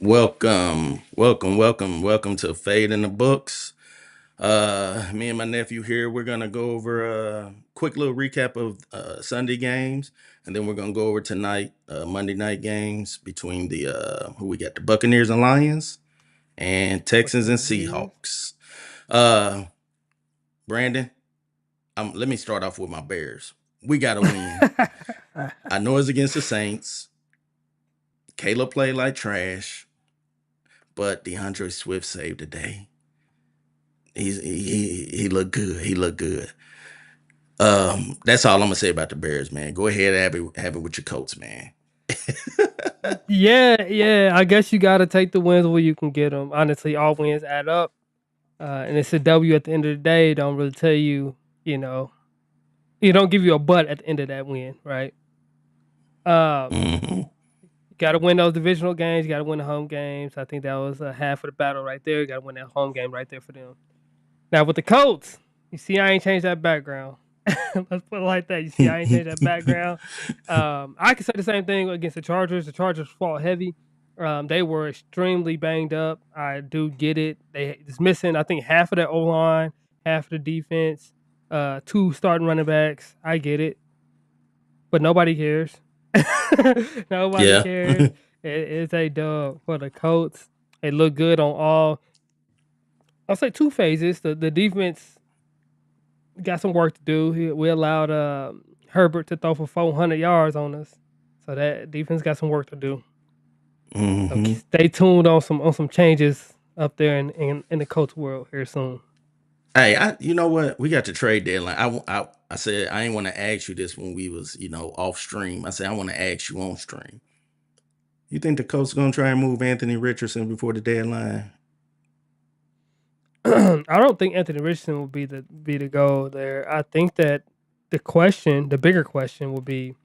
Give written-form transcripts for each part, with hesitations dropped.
Welcome to Fade in the Books. Me and my nephew here, we're gonna go over a quick little recap of Sunday games, and then we're gonna go over tonight, Monday night games between the who we got, the Buccaneers and Lions, and Texans and Buccaneers. Seahawks. Uh, Brandon, let me start off with my Bears. We gotta win. I know it's against the Saints. Caleb played like trash, but DeAndre Swift saved the day. He looked good. He looked good. That's all I'm gonna say about the Bears, man. Go ahead and have it with your Colts, man. Yeah, yeah. I guess you got to take the wins where you can get them. Honestly, all wins add up, and it's a W at the end of the day. Don't really tell you, you know, it don't give you a butt at the end of that win, right? Um, Hmm. got to win those divisional games. You got to win the home games. I think that was half of the battle right there. You got to win that home game right there for them. Now with the Colts, you see, I ain't changed that background. Let's put it like that. You see, I ain't changed that background. I can say the same thing against the Chargers. The Chargers fought heavy. They were extremely banged up. I do get it. They just missing, I think, half of their O line, half of the defense, two starting running backs. I get it, but nobody cares. Nobody Yeah. cares. It's a dub for the Colts. They look good on all. I'll say two phases. The defense got some work to do. We allowed Herbert to throw for 400 yards on us, so that defense got some work to do. So Hmm. stay tuned on some changes up there in the coach world here soon. Hey, you know what? We got the trade deadline. I said I ain't want to ask you this when we was off stream. I said I want to ask you on stream. You think the coach gonna try and move Anthony Richardson before the deadline? I don't think Anthony Richardson will be the goal there. I think that the bigger question will be,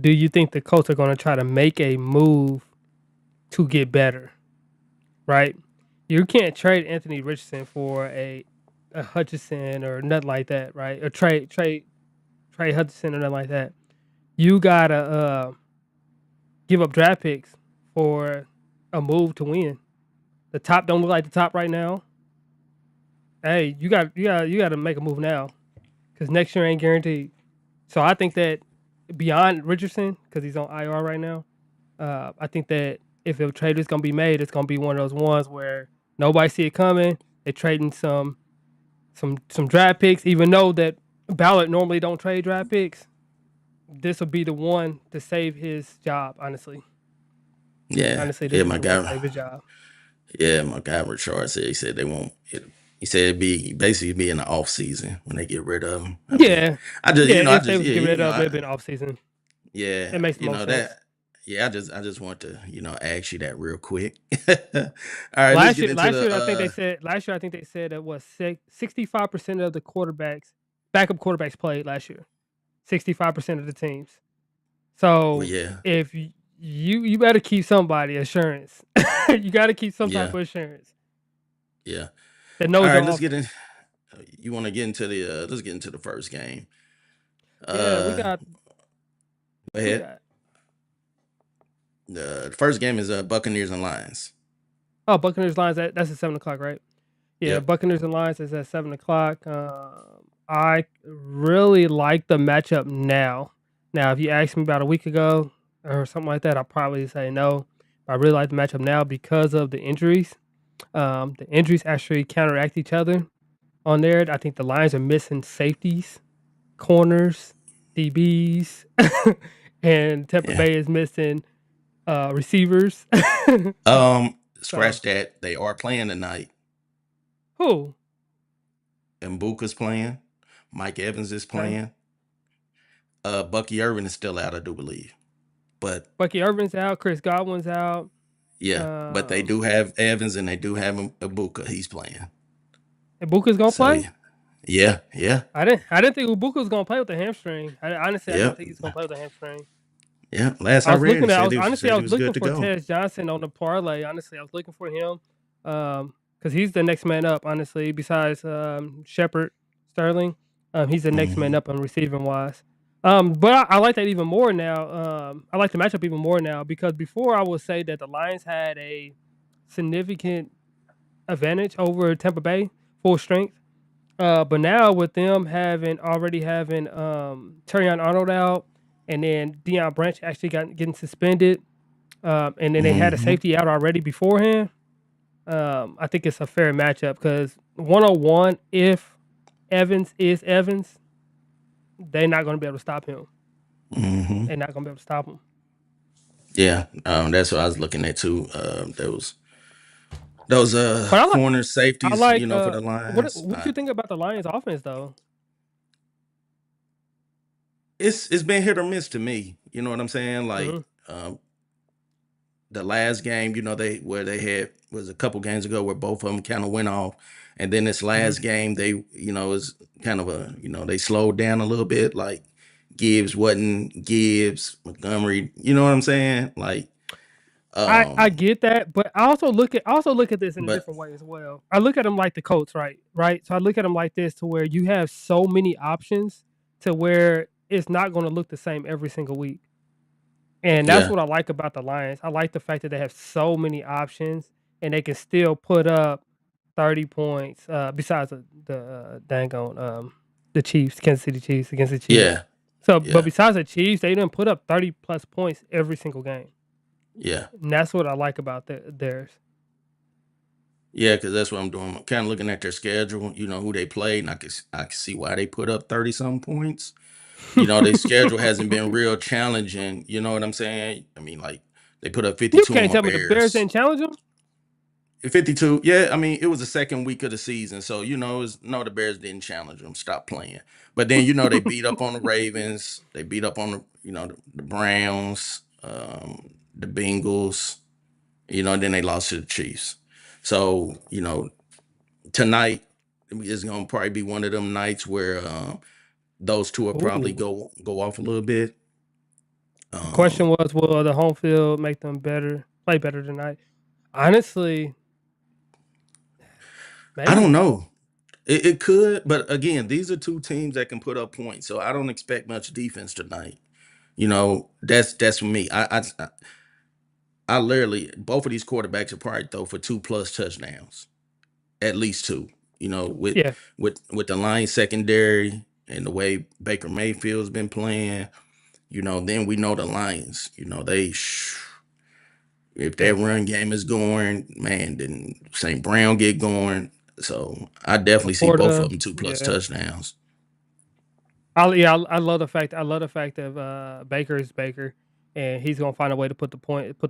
do you think the Colts are going to try to make a move to get better? Right? You can't trade Anthony Richardson for a Hutchinson or nothing like that, right? Or trade Hutchinson or nothing like that. You gotta give up draft picks for a move to win. The top don't look like the top right now. Hey, you got to make a move now because next year ain't guaranteed. So I think that beyond Richardson, because he's on IR right now, I think that if a trade is gonna be made, it's gonna be one of those ones where nobody see it coming. They're trading some draft picks, even though that Ballard normally don't trade draft picks. This will be the one to save his job. Yeah, Honestly, this yeah, is my the one to guy. save his job. Yeah, my guy Richard said, he said they won't. He said it'd be basically be in the off season when they get rid of him. I mean, Yeah, I just yeah. I If they just was to yeah give it up, it'd been off season. yeah It makes the you most know sense. that yeah I just want to ask you that real quick. All right, let's get into the Last year I think they said that was 65% of the backup quarterbacks played last year. 65% of the teams. well, So yeah, if you better keep somebody assurance. You got to keep some type yeah, of assurance yeah. that All knows right, your let's get in. offense. You want to get into the let's get into the first game. Yeah, we Uh, got Go who we ahead. got. The first game is Buccaneers and Lions. Oh, Buccaneers Lions. That's at 7 o'clock, right? Yeah, Yep. Buccaneers and Lions is at 7 o'clock. I really like the matchup now. Now, if you asked me about a week ago or something like that, I'll probably say no. I really like the matchup now because of the injuries. The injuries actually counteract each other on there. I think the Lions are missing safeties, corners, DBs, and Tampa Yeah. Bay is missing receivers. So Scratch that. They are playing tonight. who? And Buka's playing. Mike Evans is Okay. playing. Bucky Irvin is still out, I do believe. But Bucky Irvin's out. Chris Godwin's out. yeah, but they Um, do have Evans and they do have Ibuka. He's playing. Ibuka's gonna So play. yeah, yeah, yeah, I didn't think Ibuka was gonna play with the hamstring. Honestly, I yeah, didn't think he's gonna play with the hamstring. yeah. Last I I was read, looking he at. I said was he was honestly said I he was was looking good to for go. Tez Johnson on the parlay. Honestly, I was looking for him because he's the next man up. Honestly, besides Shepard Sterling, he's the next man Hmm. up on receiving wise. But I like that even more now. I like the matchup even more now because before I would say that the Lions had a significant advantage over Tampa Bay, full strength. But now with them already having Terrion Arnold out, and then Deion Branch actually getting suspended, and then they had a Hmm. safety out already beforehand. I think it's a fair matchup because 101, if Evans is Evans, they're not going to be able to stop him. Hmm. They're not going to be able to stop him. Yeah, that's what I was looking at too. Those But corner I safeties, like for the what Lions. what you think about the Lions offense though? It's been hit or miss to me. You know what I'm saying? Like Hmm. um, the last game, they had was a couple games ago where both of them kind of went off, and then this Hmm. last game they is kind of they slowed down a little bit. Like Gibbs wasn't Gibbs, Montgomery. You know what I'm saying? Like I get that, but I also look at this in a but different way as well. I look at them like the Colts, right? Right. So I look at them like this to where you have so many options to where it's not going to look the same every single week. And that's yeah, what I like about the Lions. I like the fact that they have so many options and they can still put up 30 points, besides dang on the Chiefs, Kansas City Chiefs against the Chiefs. yeah, So, but yeah, besides the Chiefs, they didn't put up 30 plus points every single game. yeah. And that's what I like about theirs. Yeah, because that's what I'm doing. I'm kind of looking at their schedule, who they played, and I can see why they put up 30 some points. Their schedule hasn't been real challenging. You know what I'm saying? I mean, like they put up You 52 can't on tell me the Bears Bears. didn't challenge them. 52, yeah. I mean, it was the second week of the season, so no, the Bears didn't challenge them. Stop playing. But then they beat up on the Ravens. They beat up on the Browns, the Bengals. Then they lost to the Chiefs. So tonight is going to probably be one of them nights where those two will probably Ooh. go off a little bit. The question Um, was, will the home field make them play better tonight? Honestly, I don't maybe. know. It could, but again, these are two teams that can put up points, so I don't expect much defense tonight. That's for me. I literally both of these quarterbacks are probably throw for 2+ touchdowns, at least two. With Yeah, the Lions secondary and the way Baker Mayfield's been playing. Then we know the Lions. If that yeah. run game is going, man, then St. Brown get going. So I definitely see both of Laporta, them 2+ yeah. touchdowns. I love the fact. I love the fact that Baker is Baker, and he's gonna find a way to put the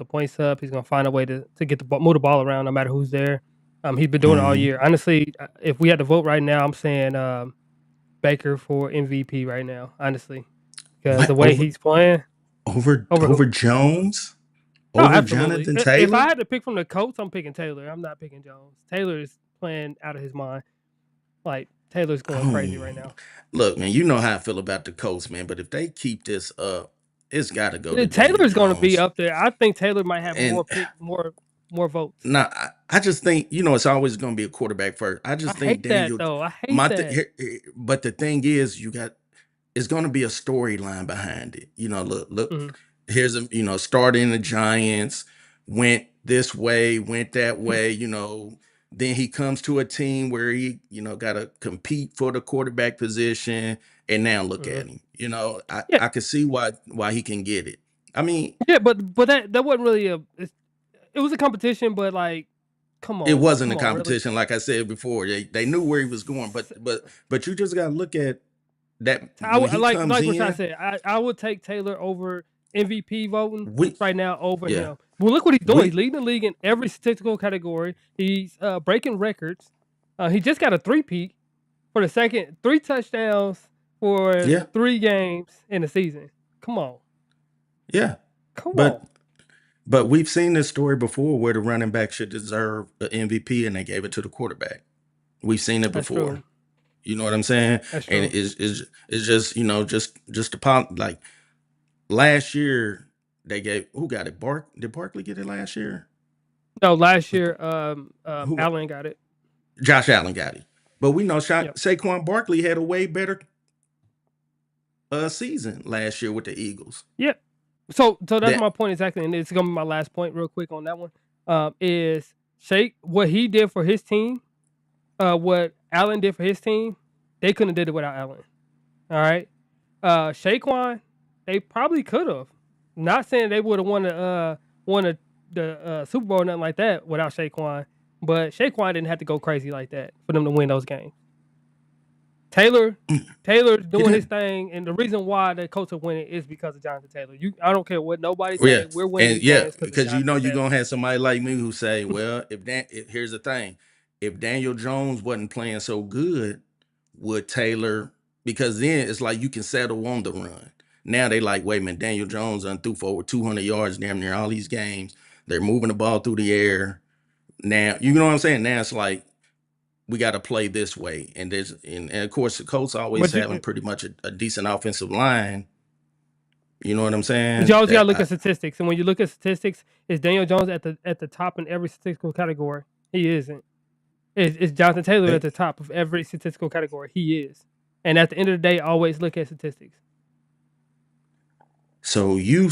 points up. He's gonna find a way to get move the ball around, no matter who's there. He's been doing it all Hmm. year. Honestly, if we had to vote right now, I'm saying Baker for MVP right now. Honestly, because the What way he's playing over over who? Jones, Oh, over absolutely. Jonathan If I Taylor? had to pick from the Colts, I'm picking Taylor. I'm not picking Jones. Taylor is playing out of his mind. Like Taylor's going Oh, crazy right now. look, man, you know how I feel about the Colts, man. But if they keep this up, it's got to go to Daniel Taylor's going to be Jones. up there. I think Taylor might have And more votes. now I just think it's always going to be a quarterback first. I I just think hate that Daniel. though. I hate My that. but the thing is, you got it's going to be a storyline behind it. Look. Mhm. Here's starting the Giants, went this way, went that way. Then he comes to a team where he got to compete for the quarterback position, and now look Mhm. at him. I Yeah, I can see why he can get it. I mean, yeah, but that wasn't really it was a competition, but like, it wasn't a come on, really. competition, like I said before. They knew where he was going, but you just got to look at that when he comes Like what I in. said. I would take Taylor over MVP voting We right now over yeah him. Well, look what he's doing. He's we leading the league in every statistical category. He's breaking records. He just got a three-peat for the second, three touchdowns for yeah 3 games in the season. Come on, yeah, come but on. we've seen this story before where the running back should deserve an MVP and they gave it to the quarterback. We've seen it That's before. true. You know what I'm saying? That's And true. it's just just the like last year they gave who got it? Did Barkley get it last year? No, last Was year, who got Allen got it. Josh Allen got it. But we know Yep. Saquon Barkley had a way better season last year with the Eagles. Yeah. So that's That my point exactly, and it's gonna be my last point real quick on that one. Is Shake what he did for his team, what Allen did for his team, they couldn't have did it without Allen. All right. Shaquan, they probably could have. Not saying they would have won the Super Bowl or nothing like that without Shaquan, but Shaquan didn't have to go crazy like that for them to win those games. Taylor, Taylor's he doing his didn't. thing, and the reason why the Colts are winning is because of Jonathan Taylor. I don't care what nobody Yeah, say. We're winning and these yeah, games because of because you know Jonathan you're Taylor. gonna have somebody like me who say, well, here's the thing, if Daniel Jones wasn't playing so good, would Taylor? Because then it's like you can settle on the run. Now they like, wait a minute, Daniel Jones done threw for over 200 yards damn near all these games. They're moving the ball through the air. Now you know what I'm saying. Now it's like we got to play this way, and of course the Colts always But having you, pretty much a decent offensive line. You know what I'm but you saying? always got to That look at statistics, and when you look at statistics, is Daniel Jones at the top in every statistical category? He isn't. Is Jonathan Taylor I, at the top of every statistical category? He is. And at the end of the day, always look at statistics. So you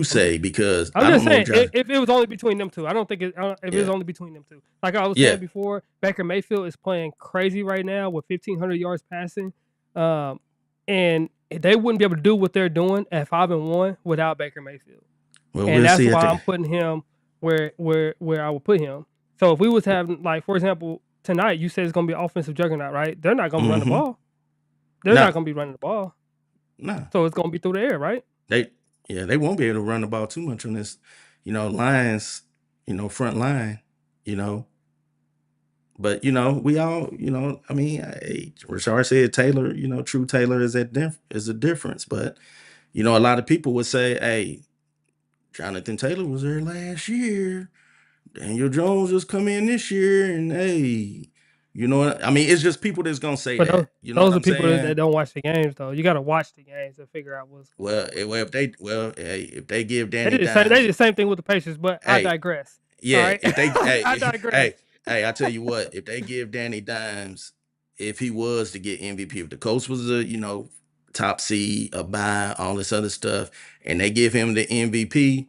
say, because I'm I just don't know, saying, John. if it was only between them two, I don't think if it was Yeah, only between them two. Like I was saying yeah. before, Baker Mayfield is playing crazy right now with 1,500 yards passing, um, and they wouldn't be able to do what they're doing at 5-1 without Baker Mayfield. Well, And we'll that's see at why the. I'm putting him where I would put him. So if we was having, like, for example, tonight, you said it's gonna be offensive juggernaut, right? They're not gonna run the Mm-hmm. ball. They're not No, gonna be running the ball. no. So it's gonna be through the air, right? They, yeah, they won't be able to run the ball too much on this, Lions, front line, you know. But we all, I mean, Rashard said Taylor, true Taylor is a difference. But a lot of people would say, hey, Jonathan Taylor was there last year. Daniel Jones just come in this year, and hey, what I mean? It's just people that's gonna say But those that. You know what those are I'm people that saying? don't watch the games, though. You gotta watch the games to figure out what's going Well, on. hey, if they give They Danny did the same. They Dimes, did the same thing with the Patriots, but I hey, digress. All yeah, right, if they, I hey, digress. hey, hey, I tell you what, if they give Danny Dimes, if he was to get MVP, if the coach was a, top seed, a buy, all this other stuff, and they give him the MVP,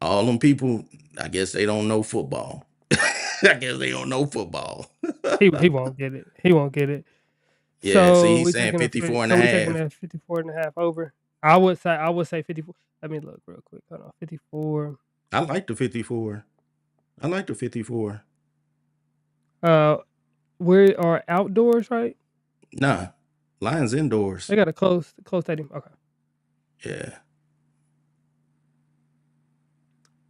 all them people, I guess they don't know football. I guess they don't know football. He won't get it. He won't get it. Yeah, see, So he's we saying taking a 54 and a so we taking half. a 54.5 over. I would say 54. Let me look real quick. Hold on, 54. I like the 54. I like the 54. Uh, we are outdoors, right? Nah, Lions indoors. They got a close stadium. Okay, Yeah.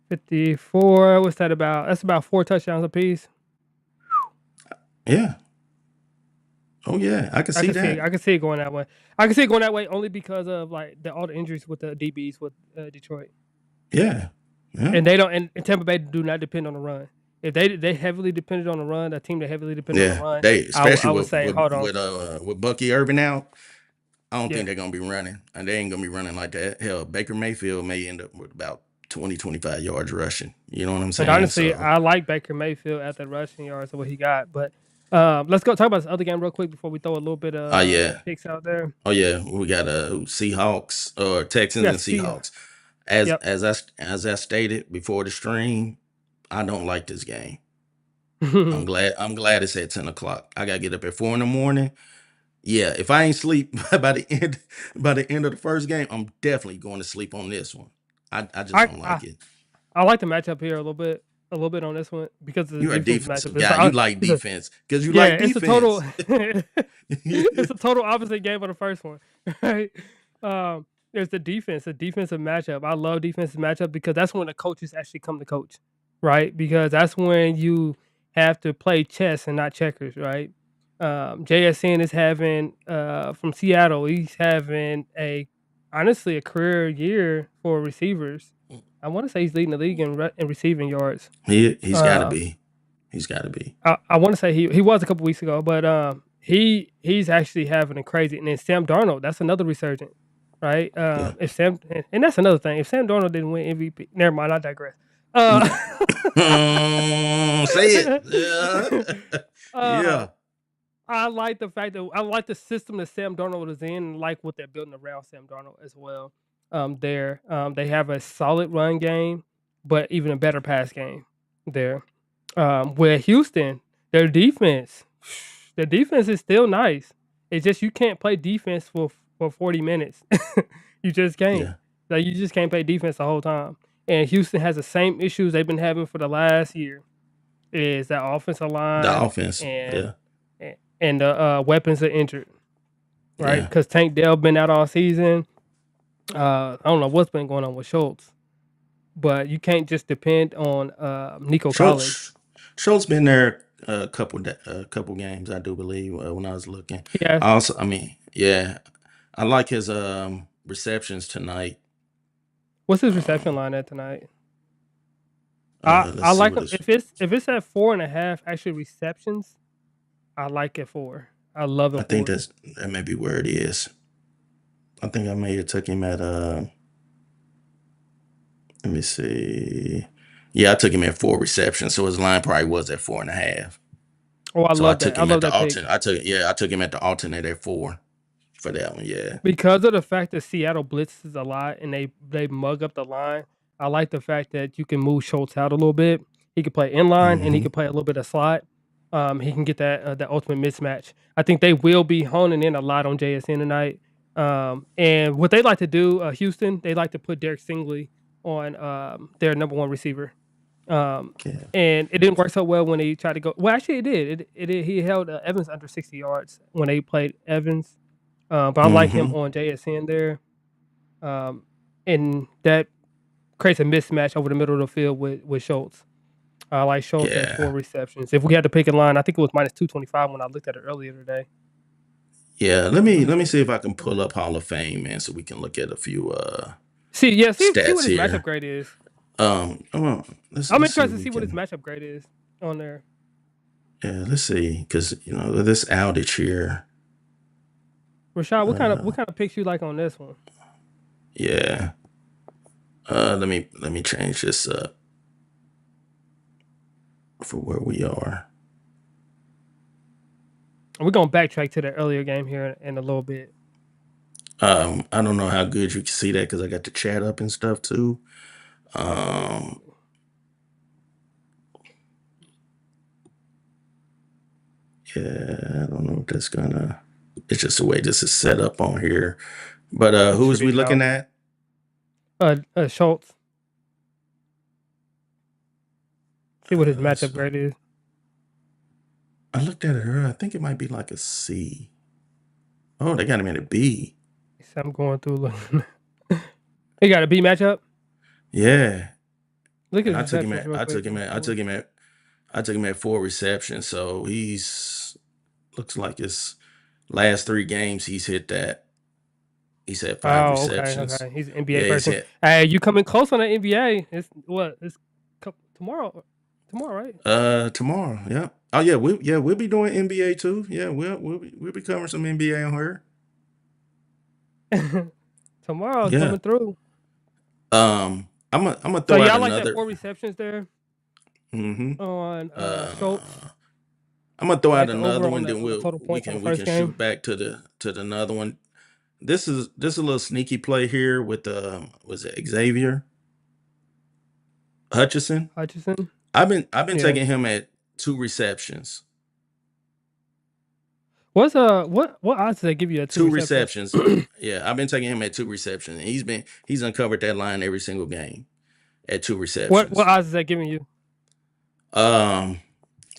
54. What's that about? That's about 4 touchdowns apiece. Yeah. Oh, yeah. I can I see can see it. that. I can see it going that way. I can see it going that way only because of like all the injuries with the DBs with Detroit, Yeah. Yeah. and they don't. And Tampa Bay do not depend on the run. If they heavily depended on the run, a team that heavily depended on the Yeah. run, They, I especially would say, hold on, with Bucky Irving out, I don't yeah. think they're going to be running. And they ain't going to be running like that. Hell, Baker Mayfield may end up with about 20, 25 yards rushing. You know what I'm And saying? honestly, So, I like Baker Mayfield at the rushing yards of what he got. But let's go talk about this other game real quick before we throw a little bit oh, of yeah. picks out there. Oh, yeah. We got Seahawks or We Texans got and C. Seahawks. As Yep. as I as I stated before the stream, I don't like this game. I'm glad it's at 10 o'clock. I gotta get up at 4 in the morning. Yeah, if I ain't sleep by the end of the first game, I'm definitely going to sleep on this one. I just I, don't I like it. I like the matchup here a little bit on this one because of the You're a defensive matchup. defensive guy. You like It's a defense because you yeah, like it's a total defense. it's a total opposite game of the first one, right? There's the defensive matchup. I love defensive matchup because that's when the coaches actually come to coach, right? Because that's when you have to play chess and not checkers, right? JSN is having from Seattle. He's having honestly a career year for receivers. I want to say he's leading the league in receiving yards. He's got to Uh, be. He's got to be. I want to say he was a couple weeks ago, but he's actually having a crazy. And then Sam Darnold, that's another resurgent, right? Yeah. If Sam and that's another thing. If Sam Darnold didn't win MVP, never mind. I digress. Uh, Say it. Yeah. uh, Yeah. I like the fact that I like the system that Sam Darnold is in, and like what they're building around Sam Darnold as well. They have a solid run game, but even a better pass game there. With Houston, their defense, their defense is still nice. It's just you can't play defense for 40 minutes. You just can't. Yeah, Like you just can't play defense the whole time. And Houston has the same issues they've been having for the last year. Is that offensive the line offense. and Yeah, and the weapons are injured, right? yeah. Because Tank Dell been out all season. I don't know what's been going on with Schultz, but you can't just depend on Nico Collins. Schultz Schultz been there a couple games, I do believe, when I was looking. Yes. Also, I mean, yeah, I like his receptions tonight. What's his reception Um, line at tonight? I let's see like what him is. if it's at 4.5 actually receptions. I like it for. I love I him think for it. that may be where it is. I think I may have took him at let me see. Yeah, I took him at 4 receptions, so his line probably was at 4.5. Oh, I So I love took that. I him at love the that pick. alternate. I took him at the alternate at 4 for that one. Yeah. Because of the fact that Seattle blitzes a lot and they mug up the line, I like the fact that you can move Schultz out a little bit. He can play inline and he Hmm. can play a little bit of slot. He can get that ultimate mismatch. I think they will be honing in a lot on JSN tonight. And what they like to do, Houston, they like to put Derek Stingley on their number one receiver. Um, Yeah. and it didn't work so well when they tried to go. Well, actually, it did. He held Evans under 60 yards when they played Evans. But I like him Hmm. on JSN there. Um, and that creates a mismatch over the middle of the field with Schultz. I like Schultz at Yeah. 4 receptions. If we had to pick a line, I think it was minus 225 when I looked at it earlier today. Yeah. Minus Let me see if I can 225. pull up Hall of Fame, man, so we can look at a few See what stats his matchup here. grade is. Come on. I'm Let's see interested if to we see what his can. matchup grade is on there. Yeah. Let's see, because this outage here. Rashad, Uh, what kind of picks you like on this one? yeah. Let me change this up for where we are. We're gonna backtrack to the earlier game here in a little bit. I don't know how good you can see that because I got the chat up and stuff too. Let me. Um, yeah, I don't know if that's gonna. It's just the way this is set up on here. But Let me who is figure we it looking out. at? Schultz. See what his matchup So grade is. I looked at it earlier. I think it might be like a C. Oh, they got him at a B. So I'm going through looking. He got a B matchup. Yeah, Look at and his receptions real quick. Let me see what. I took him at 4 receptions. So he's looks like his last 3 games he's hit that. He's had five Oh, okay, receptions. okay. He's an NBA Yeah, he's person. hit Hey, you coming close on the NBA? It's what? It's tomorrow. Tomorrow, right? tomorrow. Yeah. Oh yeah, we'll be doing NBA too. Yeah, we'll be covering some NBA on her. Tomorrow Yeah. coming through. I'm gonna So throw out y'all like that another. 4 receptions there Mm-hmm. on Schultz. Uh, I'm gonna throw You out like the over another one. Then on the total points on the we first can game. shoot back to the another one. This is a little sneaky play here with was it Xavier Hutchinson? Hutchinson. I've been Yeah. taking him at 2 receptions. What odds do they give you at two Two receptions? receptions. Yeah, I've been taking him at 2 receptions. And he's uncovered that line every single game at two What receptions. odds is that giving you? Um,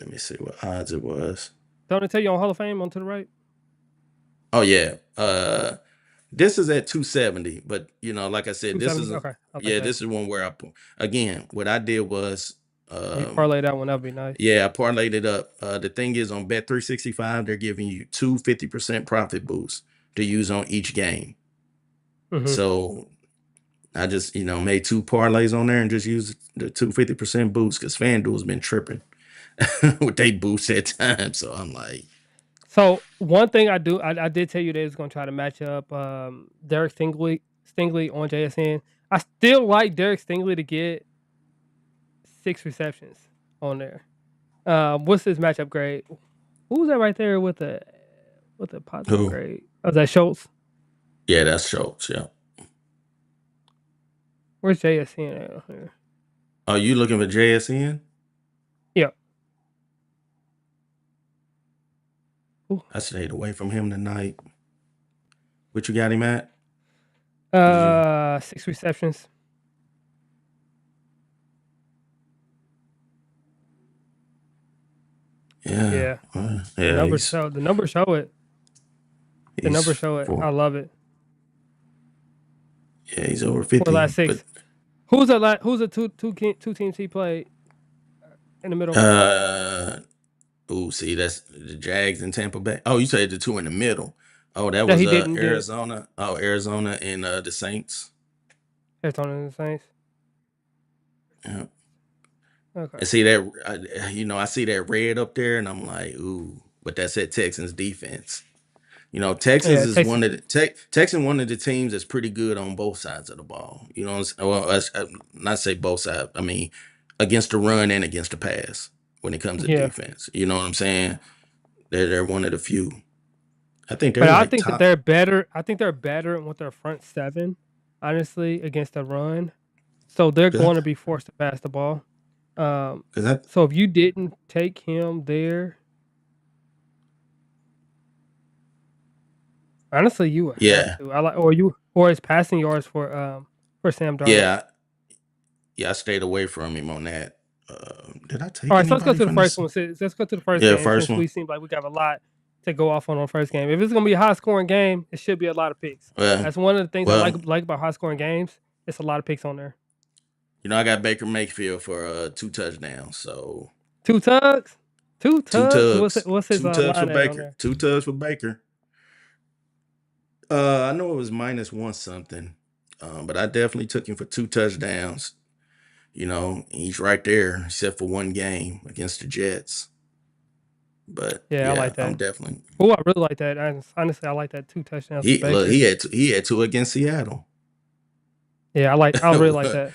let me see what odds it was. Don't it tell you on Hall of Fame on to the right? Oh yeah. This is at 270, but like I said, 270. Okay, I like that. this is one where again, what I did was You um parlay that one. That'd be nice. yeah, I parlayed it up. The thing is on Bet 365, they're giving you 250% profit boosts to use on each game. Hmm. So I just, made 2 parlays on there and just used the 250% boost because FanDuel's been tripping with they boost at times. So I'm like, So one thing I did tell you they was gonna try to match up Derek Stingley on JSN. I still like Derek Stingley to get 6 receptions on there. What's his matchup grade? Who was that right there with the positive Who? grade? Oh, is that Schultz? Yeah, that's Schultz. Yeah. Where's JSN at here? Are you looking for JSN? Yeah. Ooh. I stayed away from him tonight. What you got him at? Did you? 6 receptions. Yeah. Yeah. Yeah. The numbers show it. The He's numbers show it. I four. love it. Yeah, he's over For last 50. But 6. Who's the two teams he played in the middle? uh see, that's the Jags and Tampa Bay. Oh, you said the two in the middle. Oh, that That was he didn't do. Arizona. Oh, Arizona and the Saints. Arizona and the Saints. Yeah. Okay. And see that I see that red up there, and I'm like, ooh, but that's at Texans defense. Texans Yeah, is Texas. one of the Texans one of the teams that's pretty good on both sides of the ball. You know, well, not say both sides. I mean, against the run and against the pass when it comes to Yeah. defense. You know what I'm saying? They're one of the few. I think But they're I like think that top. they're better. I think they're better with their front seven, honestly, against the run. So they're Cause going to be forced to pass the ball. Um, I, so if you didn't take him there, honestly, you would have yeah, to. I like or his passing yards for Sam Darnold. yeah, yeah. I stayed away from him on that. Did I All take right, so let's go anybody to the from first this? one. Let's go to the first Yeah, game first since one. we seem like we got a lot to go off on first game. If it's gonna be a high scoring game, it should be a lot of picks. Well, That's one of the things I well, like about high scoring games. It's a lot of picks on there. I got Baker Mayfield for 2 touchdowns. So Two tugs, two two tugs. tugs, What's his two tugs for line at on Baker, there? 2 tugs for Baker. I know it was -1 something, but I definitely took him for 2 touchdowns. He's right there, except for one game against the Jets. But Yeah, I yeah, like I'm that. definitely Oh, I really like that. Honestly, I like that 2 touchdowns for he look Baker. he had two against Seattle. Yeah, I really like that.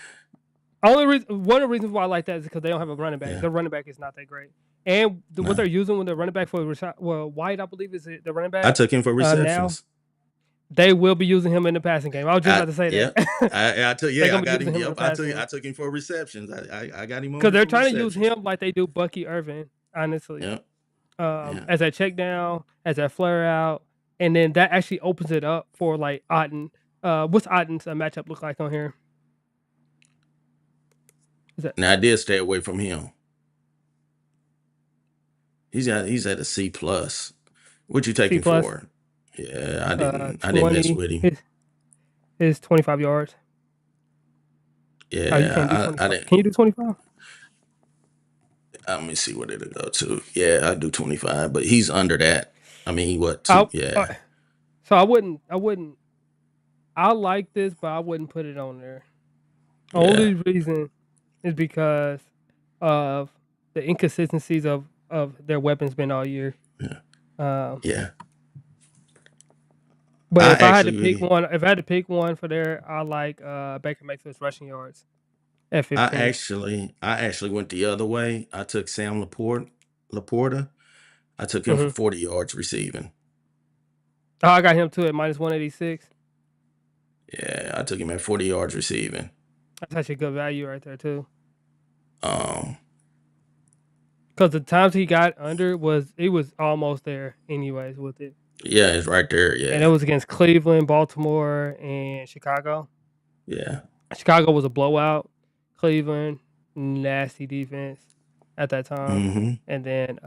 One of the reasons why I like that is because they don't have a running back. Yeah, Their running back is not that great, and what nah. they're using with their running back for White, I believe is the running I back. took him for Now receptions. they will be using him in the passing game. I was just about to say Yep. that. I took They're yeah, I gonna be got using him. him in the Yep, passing I game took him for receptions. I got him on because there they're for trying to use receptions. him like they do Bucky Irvin, honestly, Yep. Yeah. as a check down, as a flare out, and then that actually opens it up for like Otten. What's Otten's matchup look like on here? Is that Now I did stay away from him. He's at a C+. What you C taking plus? for? Yeah, I didn't mess 20 with him. is 25 yards. Oh, you can't do Yeah, I 25. didn't. Can you do 25? Let me see what it'll go to. Yeah, I do 25, but he's under that. I mean, what two? I Yeah, so I wouldn't I like this, but I wouldn't put it on there. yeah, Only reason is because of the inconsistencies of their weapons been all year. yeah, Um, yeah. but I actually, if I had to pick one for there, I like Baker Mayfield's rushing yards at 15. I actually went the other way. I took Sam Laporta. I took him for Mm-hmm. 40 yards receiving. Oh, I got him too at -186. Yeah, I took him at 40 yards receiving. That's actually good value right there too. Um, Because the times he got under it was almost there anyways with it. yeah, it's right there. And it Yeah, was against Cleveland, Baltimore, and Chicago. yeah. Chicago was a blowout. Cleveland, nasty defense at that time. Mm-hmm. And then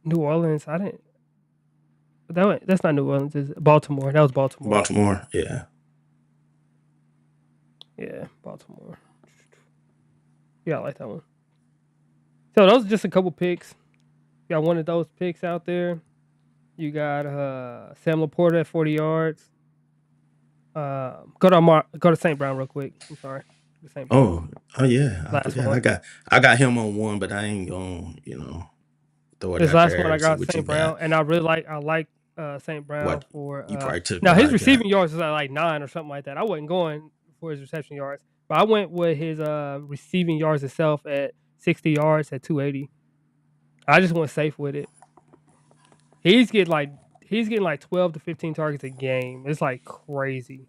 New Orleans, I didn't. That's not New Orleans. It's Baltimore. That was Baltimore. Baltimore. Yeah, Yeah, Baltimore. Yeah, I like that one. So those are just a couple picks. You got one of those picks out there. You got Sam Laporta at 40 yards. Go to St. Brown real quick. I'm sorry. St. Brown. Oh, oh yeah. I Last forgot. one. I got him on one, but I ain't gonna, throw it This out last one there I and see got what you St. got. Brown, and I like St. Brown What for you probably took now what his I got. receiving yards is at like 9 or something like that. I wasn't going for his reception yards, but I went with his receiving yards itself at 60 yards at 280. I just went safe with it. He's getting like 12 to 15 targets a game. It's like crazy.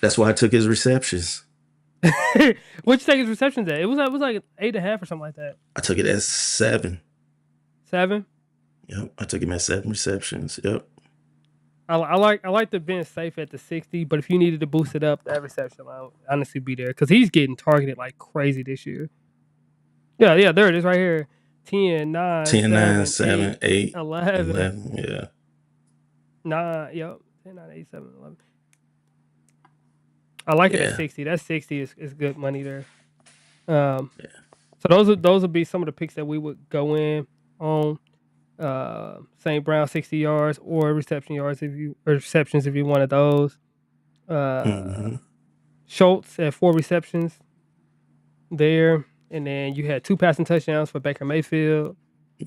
That's why I took his receptions. What'd you take his receptions at? It was like 8.5 or something like that. I took it as 7. 7. Yep, I took him at 7 receptions. Yep. I like the being safe at the 60, but if you needed to boost it up, that reception I'll honestly be there because he's getting targeted like crazy this year. Yeah, yeah, there it is right here. 10, 9, 10, 9, 7, 7, 8, 8, 11, 11. Yeah. 9. Yep. 10, 9, 8, 7, 11. I like it at Yeah. 60. That 60 is good money there. Um, Yeah. so those would be some of the picks that we would go in on. St. Brown 60 yards or receptions if you wanted those. Uh, Hmm. Schultz at 4 receptions there, and then you had 2 passing touchdowns for Baker Mayfield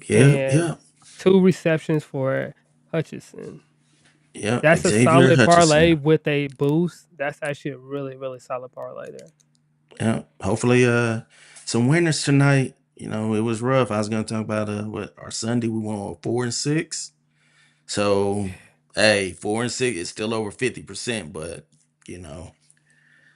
Yeah. and Yeah. 2 receptions for Hutchinson. Yeah. That's a Xavier solid parlay Hutchinson. with a boost. That's actually a really, really solid parlay there. Yeah. Hopefully, some winners tonight. It was rough. I was gonna talk about what our Sunday we went on 4-6. So hey, 4-6 is still over 50%, but you know,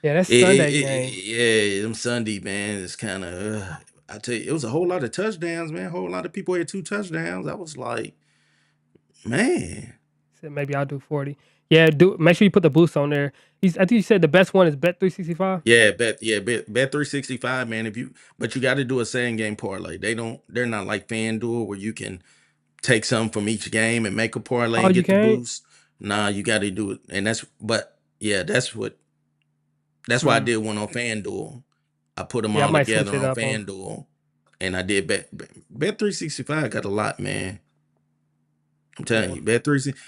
Yeah, that's Sunday game. yeah, them Sunday man is kind of. I tell you, it was a whole lot of touchdowns, man. A whole lot of people had 2 touchdowns. I was like, man, Said maybe I'll do 40. Yeah, do make sure you put the boost on there. I think you said the best one is Bet 365. bet 365, man. But you got to do a same game parlay. They're not like FanDuel where you can take some from each game and make a parlay Oh, and you get the can't. boost. Nah, you got to do it, and but yeah, that's why I Hmm. did one on FanDuel. I put them Yeah, I all might together switch it on up on. FanDuel, and I did bet 365 got a lot, man. I'm telling Yeah, you, bet 360.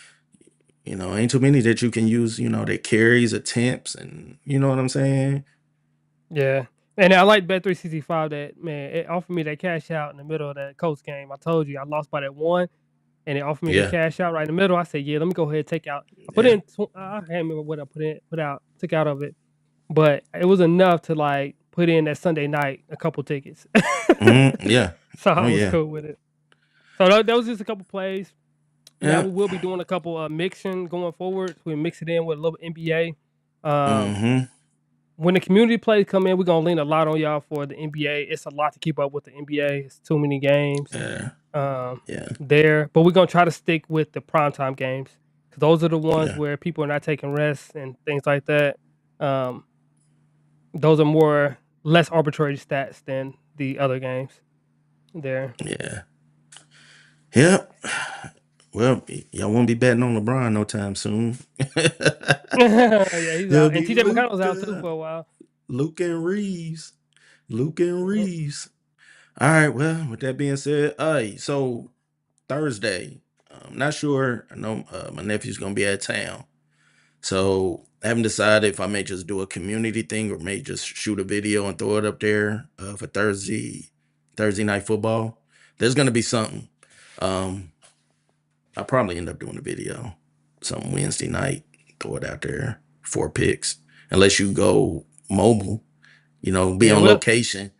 Ain't too many that you can use. That carries attempts, and you know what I'm saying. yeah. And I like Bet 365 that man. It offered me that cash out in the middle of that Colts game. I told you I lost by that one, and it offered me the Yeah, cash out right in the middle. I said, yeah, let me go ahead and take out. I put yeah, in. I can't remember what I put out, took out of it, but it was enough to like put in that Sunday night a couple tickets. yeah. So Oh I was yeah, cool with it. So that was just a couple plays. Now yeah. we will be doing a couple mixing going forward. We mix it in with a little NBA. Um, Mm-hmm. when the community plays come in, we're gonna lean a lot on y'all for the NBA. It's a lot to keep up with the NBA. It's too many games Yeah, yeah, there, but we're gonna try to stick with the primetime games because those are the ones yeah, where people are not taking rests and things like that. Um, those are more less arbitrary stats than the other games there. yeah. Yep. Well, y'all won't be betting on LeBron no time soon. Yeah, he's It'll out, and be TJ McConnell's out too for a while. Luke and Reeves. Luke and Mhm. Reeves. All right. Well, with that being said, so Thursday, I'm not sure. I know my nephew's gonna be out of town, so I haven't decided if I may just do a community thing or may just shoot a video and throw it up there for Thursday night football. There's gonna be something. Um, I'll probably end up doing a video some Wednesday night, throw it out there, 4 picks, unless you go mobile, be Yeah, on location.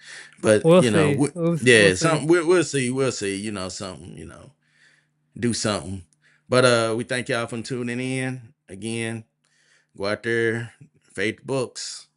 But we'll see. We'll yeah, see. something we'll see, something, do something. But we thank y'all for tuning in again. Go out there, fade the books.